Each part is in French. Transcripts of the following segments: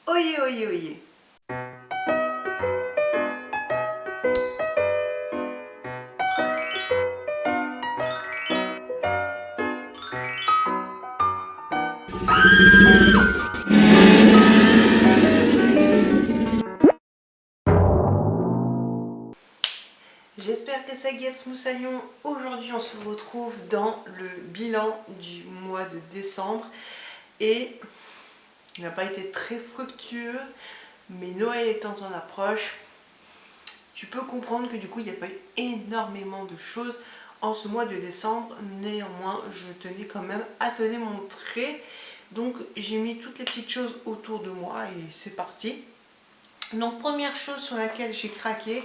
Oyez, oyez, oyez. J'espère que ça guette Moussaillon. Aujourd'hui on se retrouve dans le bilan du mois de décembre et il n'a pas été très fructueux, mais Noël étant en approche, tu peux comprendre que du coup il n'y a pas eu énormément de choses en ce mois de décembre. Néanmoins je tenais quand même à te les montrer, donc j'ai mis toutes les petites choses autour de moi et c'est parti. Donc première chose sur laquelle j'ai craqué,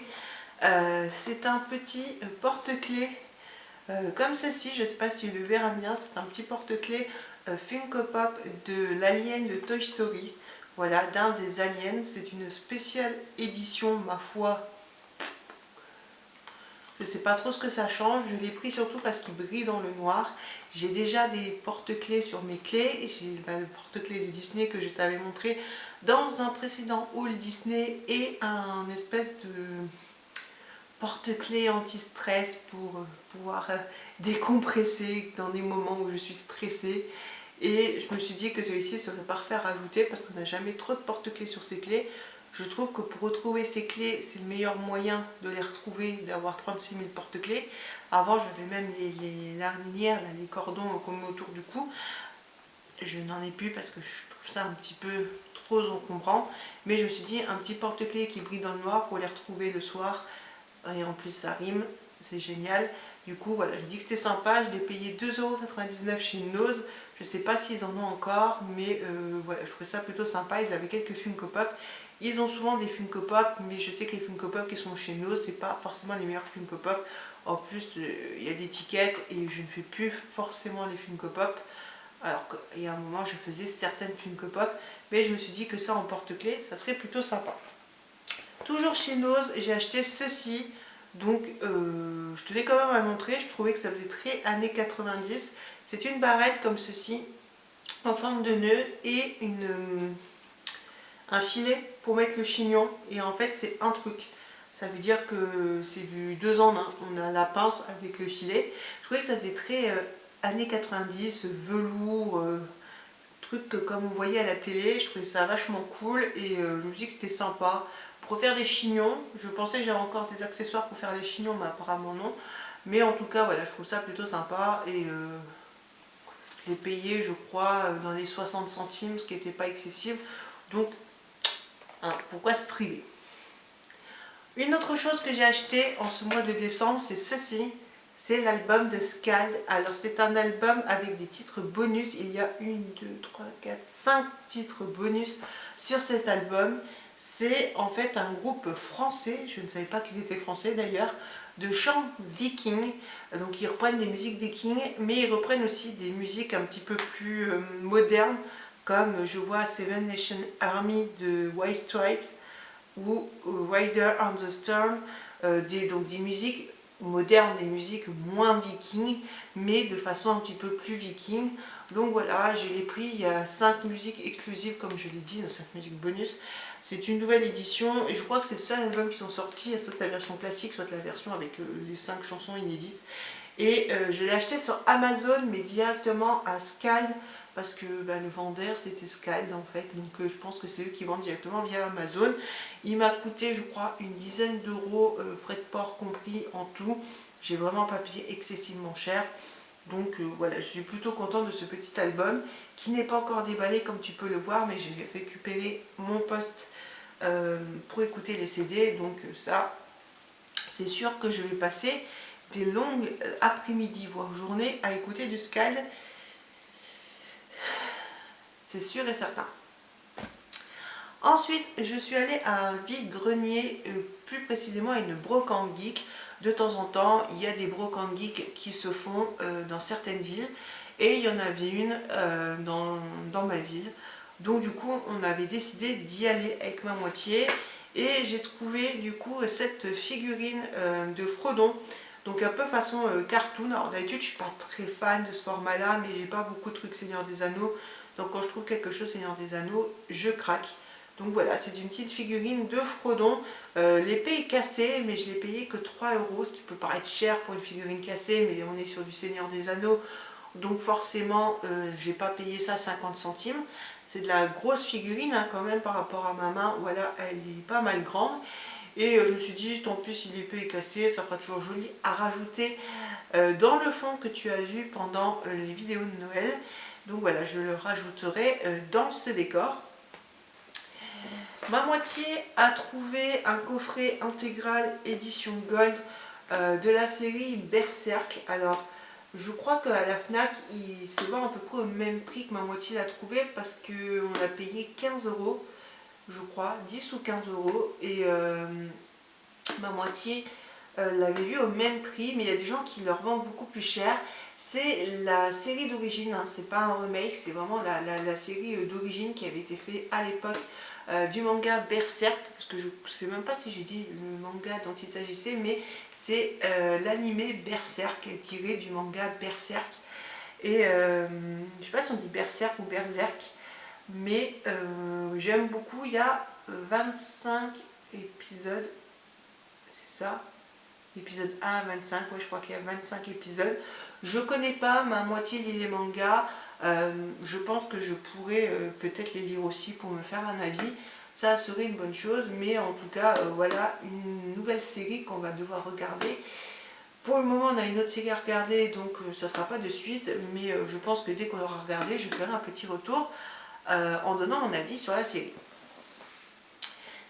c'est un petit porte-clés comme ceci. Je ne sais pas si tu le verras bien, c'est un petit porte-clés Funko Pop de l'alien de Toy Story. Voilà, d'un des aliens. C'est une spéciale édition, ma foi. Je ne sais pas trop ce que ça change. Je l'ai pris surtout parce qu'il brille dans le noir. J'ai déjà des porte-clés sur mes clés. J'ai le porte-clés de Disney que je t'avais montré dans un précédent haul Disney et un espèce de porte-clés anti-stress pour pouvoir décompresser dans des moments où je suis stressée. Et je me suis dit que celui-ci serait parfait à rajouter parce qu'on n'a jamais trop de porte-clés sur ces clés. Je trouve que pour retrouver ces clés, c'est le meilleur moyen de les retrouver, d'avoir 36 000 porte-clés. Avant, j'avais même les lanières, les cordons qu'on met autour du cou. Je n'en ai plus parce que je trouve ça un petit peu trop encombrant. Mais je me suis dit, un petit porte-clés qui brille dans le noir pour les retrouver le soir. Et en plus, ça rime, c'est génial. Du coup, voilà, je me dis que c'était sympa. Je l'ai payé 2,99 € chez Nose. Je ne sais pas s'ils en ont encore, mais voilà, je trouvais ça plutôt sympa. Ils avaient quelques Funko Pop. Ils ont souvent des Funko Pop, mais je sais que les Funko Pop qui sont chez Nose, c'est pas forcément les meilleurs Funko Pop. En plus, il y a l'étiquette et je ne fais plus forcément les Funko Pop. Alors qu'il y a un moment, je faisais certaines Funko Pop, mais je me suis dit que ça en porte-clés, ça serait plutôt sympa. Toujours chez Nose, j'ai acheté ceci. Donc, je tenais quand même à montrer. Je trouvais que ça faisait très années 90. C'est une barrette comme ceci, en forme de nœud et un filet pour mettre le chignon. Et en fait, c'est un truc. Ça veut dire que c'est du 2 en 1. On a la pince avec le filet. Je trouvais que ça faisait très années 90, velours, truc que comme vous voyez à la télé. Je trouvais ça vachement cool et je me suis dit que c'était sympa. Pour faire des chignons, je pensais que j'avais encore des accessoires pour faire les chignons, mais apparemment non. Mais en tout cas, voilà, je trouve ça plutôt sympa et je l'ai payé, je crois, dans les 60 centimes, ce qui n'était pas excessif. Donc, hein, pourquoi se priver? Une autre chose que j'ai acheté en ce mois de décembre, c'est ceci. C'est l'album de Scald. Alors, c'est un album avec des titres bonus. Il y a 1, 2, 3, 4, 5 titres bonus sur cet album. C'est en fait un groupe français, je ne savais pas qu'ils étaient français d'ailleurs, de chants vikings. Donc ils reprennent des musiques vikings, mais ils reprennent aussi des musiques un petit peu plus modernes, comme je vois Seven Nation Army de White Stripes ou Rider on the Storm, donc des musiques modernes, des musiques moins vikings, mais de façon un petit peu plus viking. Donc voilà, je l'ai pris, il y a 5 musiques exclusives comme je l'ai dit, 5 musiques bonus. C'est une nouvelle édition et je crois que c'est le seul album qui sont sortis, soit la version classique, soit la version avec les 5 chansons inédites. Et je l'ai acheté sur Amazon, mais directement à Scald, parce que le vendeur c'était Scald en fait, donc je pense que c'est eux qui vendent directement via Amazon. Il m'a coûté, je crois, une dizaine d'euros, frais de port compris en tout. J'ai vraiment pas payé excessivement cher. Donc voilà, je suis plutôt contente de ce petit album qui n'est pas encore déballé comme tu peux le voir, mais j'ai récupéré mon poste pour écouter les CD. Donc ça, c'est sûr que je vais passer des longues après-midi, voire journées à écouter du Scald. C'est sûr et certain. Ensuite, je suis allée à un vide-grenier, plus précisément à une brocante geek. De temps en temps, il y a des brocantes geeks qui se font dans certaines villes. Et il y en avait une dans ma ville. Donc du coup, on avait décidé d'y aller avec ma moitié. Et j'ai trouvé du coup cette figurine de Frodon. Donc un peu façon cartoon. Alors d'habitude, je ne suis pas très fan de ce format-là, mais j'ai pas beaucoup de trucs Seigneur des Anneaux. Donc quand je trouve quelque chose Seigneur des Anneaux, je craque. Donc voilà, c'est une petite figurine de Frodon. L'épée est cassée, mais je l'ai payé que 3 €, ce qui peut paraître cher pour une figurine cassée, mais on est sur du Seigneur des Anneaux, donc forcément je n'ai pas payé ça 50 centimes. C'est de la grosse figurine hein, quand même par rapport à ma main, voilà, elle est pas mal grande. Et je me suis dit, tant pis si l'épée est cassée, ça fera toujours joli à rajouter dans le fond que tu as vu pendant les vidéos de Noël. Donc voilà, je le rajouterai dans ce décor. Ma moitié a trouvé un coffret intégral édition Gold de la série Berserk. Alors, je crois qu'à la FNAC, il se vend à peu près au même prix que ma moitié l'a trouvé parce qu'on a payé 15 €, je crois, 10 ou 15 €. Et ma moitié l'avait vu au même prix, mais il y a des gens qui leur vendent beaucoup plus cher. C'est la série d'origine, hein, c'est pas un remake, c'est vraiment la série d'origine qui avait été faite à l'époque du manga Berserk, parce que je ne sais même pas si j'ai dit le manga dont il s'agissait, mais c'est l'animé Berserk tiré du manga Berserk. Et je sais pas si on dit Berserk ou Berserk, mais j'aime beaucoup. Il y a 25 épisodes, c'est ça, épisode 1 à 25, ouais, je crois qu'il y a 25 épisodes. Je connais pas, ma moitié lit les mangas. Je pense que je pourrais peut-être les lire aussi pour me faire un avis. Ça serait une bonne chose, mais en tout cas, voilà une nouvelle série qu'on va devoir regarder. Pour le moment, on a une autre série à regarder, donc ça ne sera pas de suite, mais je pense que dès qu'on l'aura regardé, je ferai un petit retour en donnant mon avis sur la série.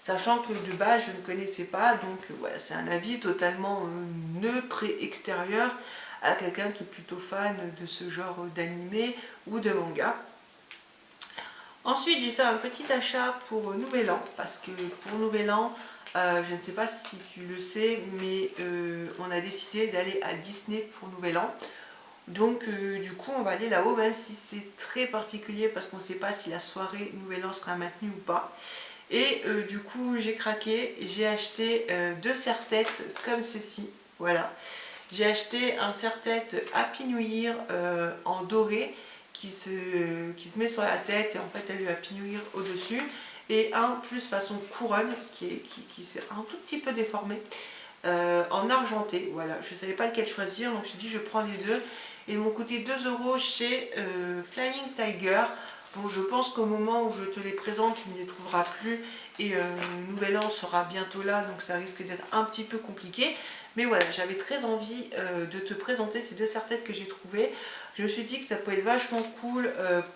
Sachant que de base, je ne connaissais pas, donc voilà, c'est un avis totalement neutre et extérieur à quelqu'un qui est plutôt fan de ce genre d'animé ou de manga. Ensuite, j'ai fait un petit achat pour Nouvel An, parce que pour Nouvel An, je ne sais pas si tu le sais, mais on a décidé d'aller à Disney pour Nouvel An. Donc du coup, on va aller là-haut, même si c'est très particulier, parce qu'on ne sait pas si la soirée Nouvel An sera maintenue ou pas. Et du coup, j'ai craqué, j'ai acheté deux serre-têtes comme ceci, voilà. J'ai acheté un serre-tête Happy New Year en doré qui se met sur la tête et en fait elle a eu Happy New Year au-dessus. Et un plus façon couronne qui s'est un tout petit peu déformé en argenté. Voilà, je ne savais pas lequel choisir donc je me suis dit je prends les deux. Et ils m'ont coûté 2 € chez Flying Tiger. Bon, je pense qu'au moment où je te les présente, tu ne les trouveras plus et Nouvel An sera bientôt là, donc ça risque d'être un petit peu compliqué. Mais voilà, j'avais très envie de te présenter ces deux serre-têtes que j'ai trouvées. Je me suis dit que ça peut être vachement cool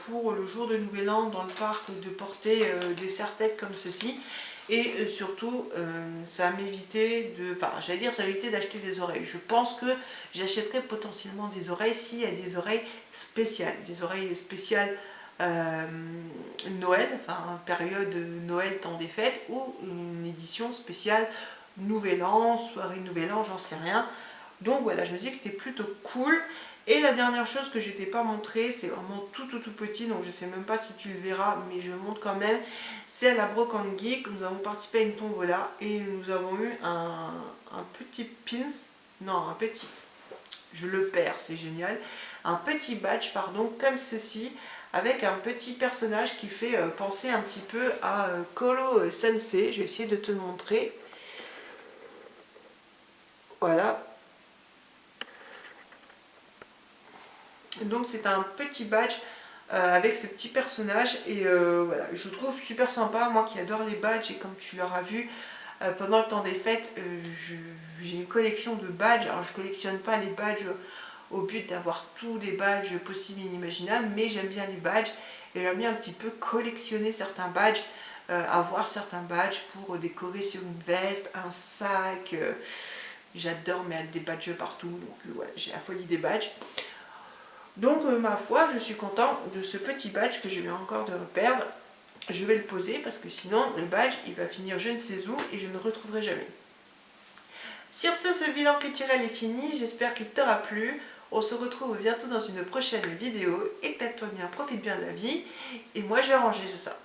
pour le jour de Nouvel An dans le parc de porter des serre-têtes comme ceci. Et surtout, ça m'évitait de... Enfin, j'allais dire, ça m'évitait d'acheter des oreilles. Je pense que j'achèterais potentiellement des oreilles s'il y a des oreilles spéciales. Des oreilles spéciales Noël, enfin période Noël, temps des fêtes, ou une édition spéciale Nouvel An, soirée Nouvel An, j'en sais rien. Donc voilà, je me dis que c'était plutôt cool. Et la dernière chose que je t'ai pas montré, c'est vraiment tout petit, donc je sais même pas si tu le verras, mais je montre quand même. C'est à la Brocante Geek, nous avons participé à une tombola et nous avons eu un petit pins, non un petit, je le perds, c'est génial, un petit badge, pardon, comme ceci, avec un petit personnage qui fait penser un petit peu à Koro Sensei. Je vais essayer de te le montrer. Voilà. Donc c'est un petit badge avec ce petit personnage et voilà, je le trouve super sympa, moi qui adore les badges et comme tu l'auras vu pendant le temps des fêtes, j'ai une collection de badges. Alors je collectionne pas les badges au but d'avoir tous les badges possibles et inimaginables, mais j'aime bien les badges et j'aime bien un petit peu collectionner certains badges, avoir certains badges pour décorer sur une veste, un sac. J'adore mettre des badges partout, donc ouais, j'ai la folie des badges. Donc ma foi, je suis contente de ce petit badge que je viens encore de perdre. Je vais le poser parce que sinon le badge il va finir je ne sais où et je ne le retrouverai jamais. Sur ce bilan culturel est fini, j'espère qu'il t'aura plu. On se retrouve bientôt dans une prochaine vidéo. Éclate-toi bien, profite bien de la vie. Et moi je vais ranger tout ça.